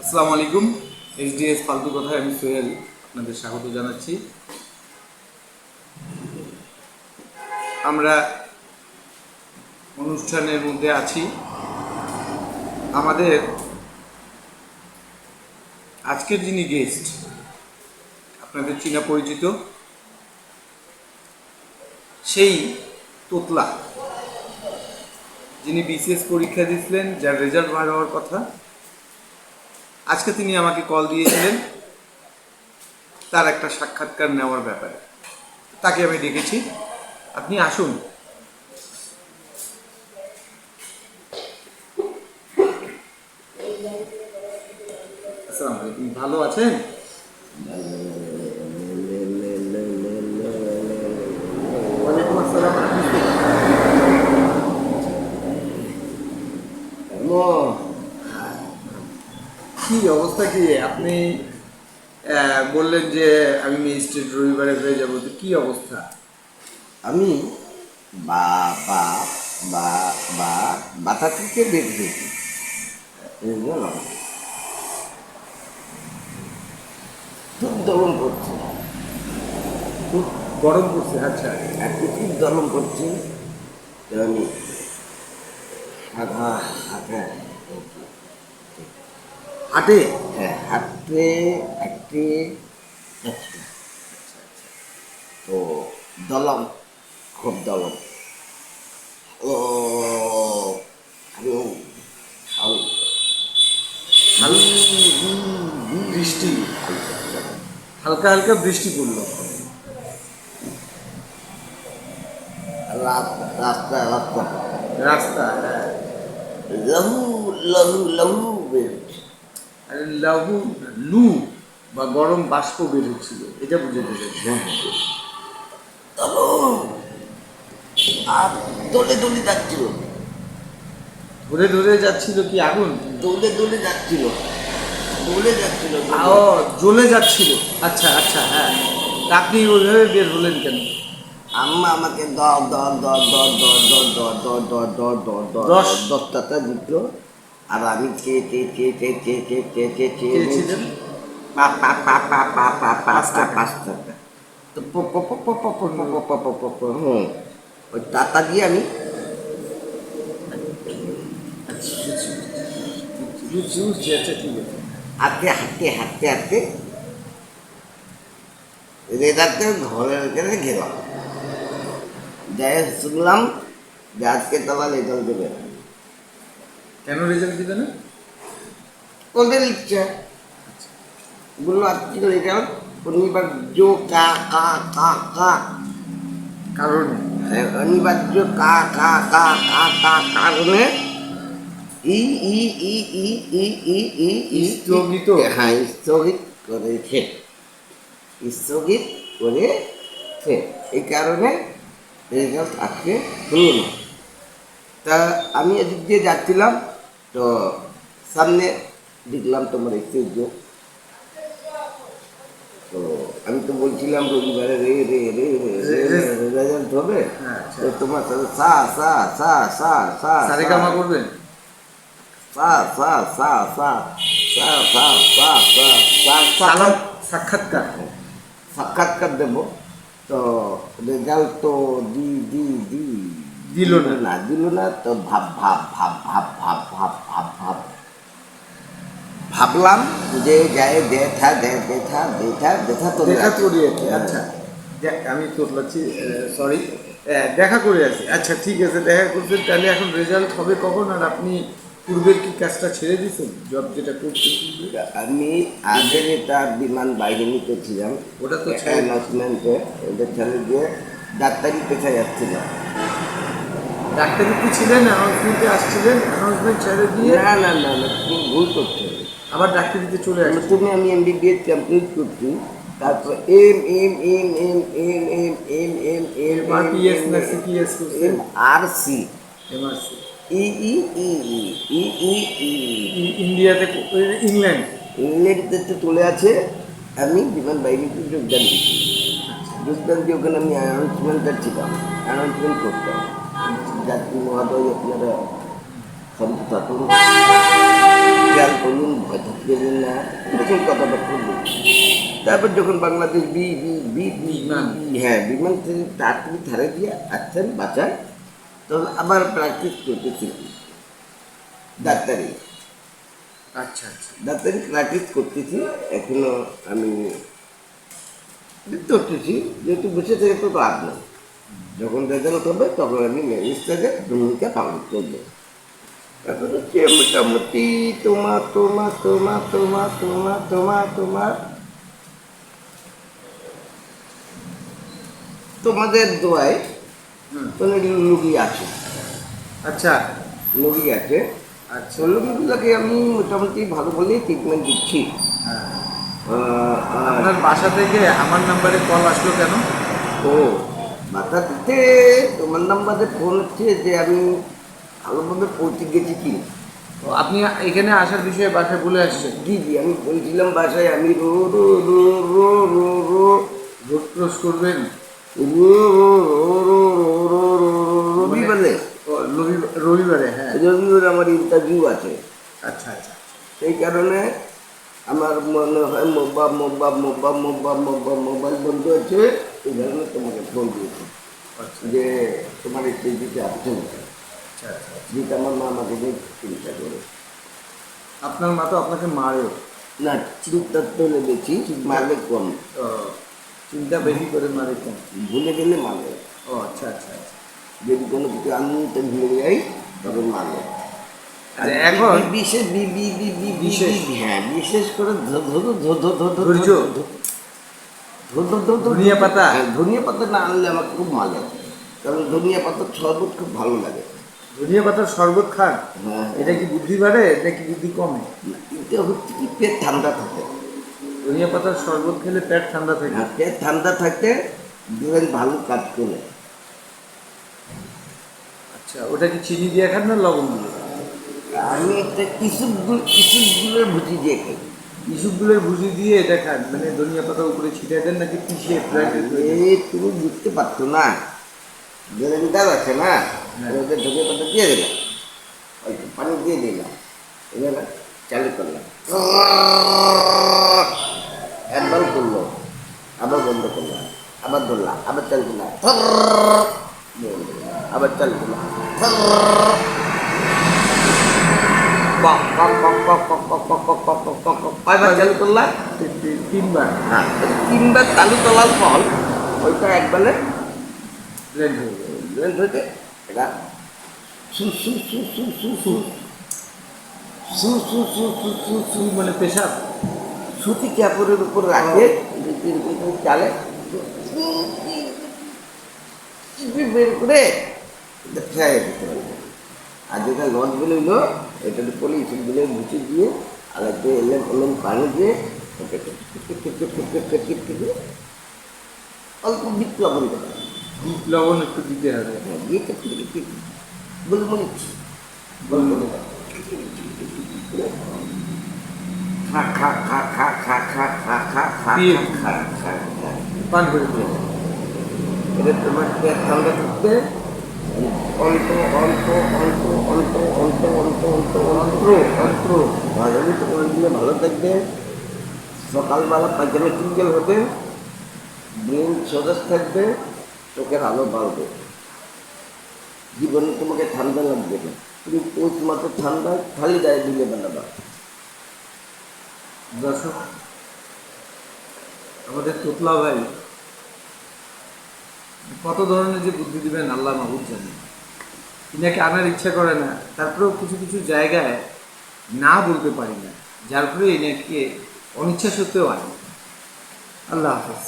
আসসালামু আলাইকুম। এইচডিএস ফালতু কথায় আমি সোহেল আপনাদের স্বাগত জানাচ্ছি। আমরা অনুষ্ঠানের মধ্যে আছি। আমাদের আজকের যিনি গেস্ট আপনাদের চীনা পরিচিত সেই তোতলা, যিনি বিসিএস পরীক্ষা দিয়েছিলেন, যার রেজাল্ট বার হওয়ার কথা, আজকে তিনি আমাকে কল দিয়েছিলেন তার একটা সাক্ষাৎকার নেওয়ার ব্যাপারে। তাকে আমি ডেকেছি, আপনি আসুন। আসসালামু আলাইকুম, ভালো আছেন? ওয়ালাইকুম আসসালাম। কি অবস্থা? কি আপনি বললেন যে আমি ম্যাজিস্ট্রেট রবিবারে হয়ে যাবো, তো কি অবস্থা? আমি বা বা বা বা বাতা থেকে বের হয়েছি, বুঝলাম। খুব দলন করছে, খুব গরম পড়ছে। আচ্ছা, একটু খুব দলন করছে। তো আমি হাঁটা হাঁটা হাটে? হ্যাঁ, হাঁটতে হাঁটতে যাচ্ছি। তো দলম, খুব দলম। ও হ্যালো হ্যালো বৃষ্টি, হালকা হালকা বৃষ্টি পড়লো। রাস্তা রাস্তা রাস্তা লহু লহু লহু বেরোচ্ছে। আরে লাহু, লু বা গরম বাষ্প বের হচ্ছিল, এটা বুঝে পেরেছি। আর দোলে দোলে যাচ্ছিল, ধরে ধরে যাচ্ছিল কি আগুন? দোলে দোলে যাচ্ছিল, দোলে যাচ্ছিল। ও, জ্বলে যাচ্ছিল। আচ্ছা আচ্ছা, হ্যাঁ। তা আপনি ওইভাবে বের হলেন কেন? আম্মা আমাকে দর দর দর দর দর দর দর দর দর দর দর দর 10টাটা দিত। আর আমি চেয়ে চেয়ে চেয়ে চেয়ে চেয়ে চেয়ে চেয়ে চেয়ে চেয়ে খেয়েছিলেন? পা পা পা পা পা পা পা 5 টাকা। 5টাকা। তো ওই টাকা দিয়ে আমি বুঝছি, আচ্ছা ঠিক আছে। হাঁটতে হাঁটতে হাঁটতে হাঁটতে রেজাল্টের ঘরের ভিতরে গেলাম। যাই শুনলাম যে আজকে তোমার রেজাল্ট দেবে। কেন রেজাল্ট দিবে না? ওদের ইচ্ছা। বললো আজকে রেজাল্ট অনিবার্য কা কা কা কা কারণে? অনিবার্য কা কা কা কা কা কারণে ই ই ই ই ই ই ই ই স্থগিত। হ্যাঁ, স্থগিত করেছে, স্থগিত করেছে। এই কারণে রেজাল্ট আজকে হলো না। তা আমি এদিক দিয়ে যাচ্ছিলাম, তো সামনে দেখলাম তোমার ঐতিহ্য। তো আমি তো বলছিলাম রবিবারে রে রে রে রে রেজাল্ট হবে। হ্যাঁ, আচ্ছা। তো তোমার সাথে সা সা সা সা সা সারেগামা করবেন? সা সা সা সা সা সা সা সা সা সালাম সাক্ষাৎকার। সাক্ষাৎকার দেবো। তো রেজাল্ট তো দি দি দি দিল না। দিল না। তো ভাব ভাব ভাব ভাব ভাব ভাব ভাব ভাব ভাবলাম যে যায় দেখা দেখা দেখা দেখা তো দেখা করে আছি। আচ্ছা, আমি তোতলাচ্ছি, সরি, দেখা করে আছি। আচ্ছা ঠিক আছে, দেখা করছেন। তাহলে এখন রেজাল্ট হবে কখন? আর আপনি পূর্বের কি কাজটা ছেড়ে দিয়েছেন, জব যেটা করছেন পূর্বে? আমি আগে যেটা বিমান বাহিনীতে ছিলাম, ওটা তো ছেড়ে অ্যানাউন্সমেন্টে ওদের ছেড়ে দিয়ে ডাক্তারি পেশায় যাচ্ছিলাম। ডাক্তারিতে ছিলেন, অ্যানাউন্সমেন্টে আসছিলেন, অ্যানাউন্সমেন্ট ছেড়ে দিয়ে না না না না, তুমি ভুল করছো। আবার ডাক্তারিতে চলে আসছেন। প্রথমে আমি এমবিবিএস কমপ্লিট করছি, তারপর M M M M M M M M M MRPS না সিপিএস করছেন? M R C MRC. ই ই ই ই ই ই ইন্ডিয়াতে, ইংল্যান্ড। ইংল্যান্ডে চলে আছে। আমি বিমান বাহিনীতে যোগদান দিচ্ছি। যোগদান দিয়ে ওখানে আমি অ্যানাউন্সমেন্টে ছিলাম, অ্যানাউন্সমেন্ট করতাম। যাত্রী মহোদয়, আপনারা শান্ত থাকুন, খেয়াল করুন, থাকবেন না, এরকম কথাবার্তা বলি। তারপর যখন বাংলাদেশ বিমান। হ্যাঁ বিমান থেকে তাড়াতাড়ি ধারে দিয়ে আসছেন বাঁচান, তখন আবার প্র্যাকটিস করতেছিলাম ডাক্তারি। আচ্ছা আচ্ছা। ডাক্তারি প্র্যাকটিস করতেছি এখনো আমি করতেছি, যেহেতু বসে থেকে তো লাভ নেই। যখন রেজাল্ট হবে তখন আমি ম্যাজিস্ট্রেটে ভূমিকা পালন করবো। এখন হচ্ছে মোটামুটি তোমার তোমার তোমার তোমার তোমার তোমার তোমার তোমাদের দোয়ায় হুম। কোনো রুগী আছে, আচ্ছা রুগী আছে। আচ্ছা। রুগীগুলোকে আমি মোটামুটি ভালো বলেই ট্রিটমেন্ট দিচ্ছি। হ্যাঁ। আর আপনার বাসা থেকে আমার নাম্বারে কল আসলো কেন? ও মাথা দিতে তোমার নাম্বারে ফোন হচ্ছে যে আমি ভালোভাবে পৌঁছে গেছি কি। তো আপনি এখানে আসার বিষয়ে বাসায় বলে আসছেন? জি জি, আমি বলছিলাম বাসায় আমি রো রো রো রো রো রো রোড ক্রস করবেন? রবিবারে ও, রবিবারে? হ্যাঁ। রবিবার আমার ইন্টারভিউ আছে, আচ্ছা আচ্ছা। সেই কারণে আমার মনে হয় মোবাইল বন্ধ আছে, এই কারণে তোমাকে ফোন দিয়েছি আচ্ছা যে তোমার ইন্টারভিউতে আসছেন, আচ্ছা আচ্ছা। যেটা আমার মা আমাকে বেশ চিন্তা করে। আপনার মা তো আপনাকে মারেও? না, চিন্তা তো বেশি, মারলে কম, ও, চিন্তা বেশি করে মারে কেন? ভুলে গেলে মারলে। ও আচ্ছা আচ্ছা আচ্ছা। যদি কোনো কিছু আমি তো ভুলে যাই তখন মারলে। আর আচ্ছা, এখন বিশেষ বিশেষ? হ্যাঁ বিশেষ করে ধৈর্য? ধনিয়া পাতা? ধনিয়া পাতা না আনলে আমার খুব ভালো, কারণ ধনিয়া পাতার শরবত খুব ভালো লাগে। ধনিয়া পাতার শরবত খান? হ্যাঁ, এটা কি বুদ্ধি বাড়ে নাকি বুদ্ধি কমে? এটা হচ্ছে কি পেট ঠান্ডা থাকে। ধনিয়া পাতার শরবত খেলে পেট ঠান্ডা থাকে? হ্যাঁ, পেট ঠান্ডা থাকতে ব্রেন ভালো কাজ করে। আচ্ছা, ওটা কি চিনি দিয়ে খান না লবণ দিয়ে? আমি একটা ইসুপগুলোর ভুজি দিয়ে খাই। ইসুপগুলোর ভুজি দিয়ে এটা খান, মানে ধনিয়া পাতা উপরে ছিটিয়ে দেন নাকি পিষে ফ্রাই করে দেন? তুমি বুঝতে পারছো না, গ্রাইন্ডার আছে না, ওদের ধনিয়া পাতা দিয়ে দিলাম, ওই পানি দিয়ে দিলাম, এবার চালু করলাম, একবার করলো, আবার বন্ধ করলাম, আবার ধরলাম, আবার চালু করলাম, আবার চালু করলাম, কয়বার চালু করলাম? তিনবার হ্যাঁ, তিনবার চালু করার ফল ওইটা একবারে ব্লেন্ড হয়ে যাবে। ব্লেন্ড হয়েছে। এটা সু সু সু সু সু সু সু সু সু সু সু সু মানে পেশাব? সুতি কাপড়ের উপর রাখে চালে বের করে এটা খেয়ে দিতে পারবে। আর যেটা লস বেরোইলো এটার উপরে ইসুগুলো মুছে দিয়ে আর একটু এলেম পানি দিয়ে অল্প বিট লবণ দেবে, বিট লবণ একটু দিতে হবে। দিয়ে গোলমরিচ গোলমরিচ। খা খা খা খা খা খা খা খা খা দিয়ে খা খা খা। পান করে দিন। এটা তোমার পেট ঠান্ডা থাকতে অল্প অল্প অল্প অল্প অল্প অল্প অল্প অল্প অল্প ভালো তোমার দিলে ভালো থাকবে। সকালবেলা পায়খানা ক্লিয়ার হবে, ব্রেন সতেজ থাকবে, চোখের আলো বাড়বে, জীবনে তোমাকে ঠান্ডা লাগবে না। তুমি পৌষ মাসে ঠান্ডা খালি গায়ে দিলে বানাবা। দর্শক, আমাদের তোতলা ভাই কত ধরনের যে বুদ্ধি দিবেন আল্লাহ মাহবুব জানে। ইনাকে আনার ইচ্ছা করে না, তারপরেও কিছু কিছু জায়গায় না বলতে পারি না, যার ফলে ইনাকে অনিচ্ছা সত্ত্বেও আনি। আল্লাহ হাফেজ।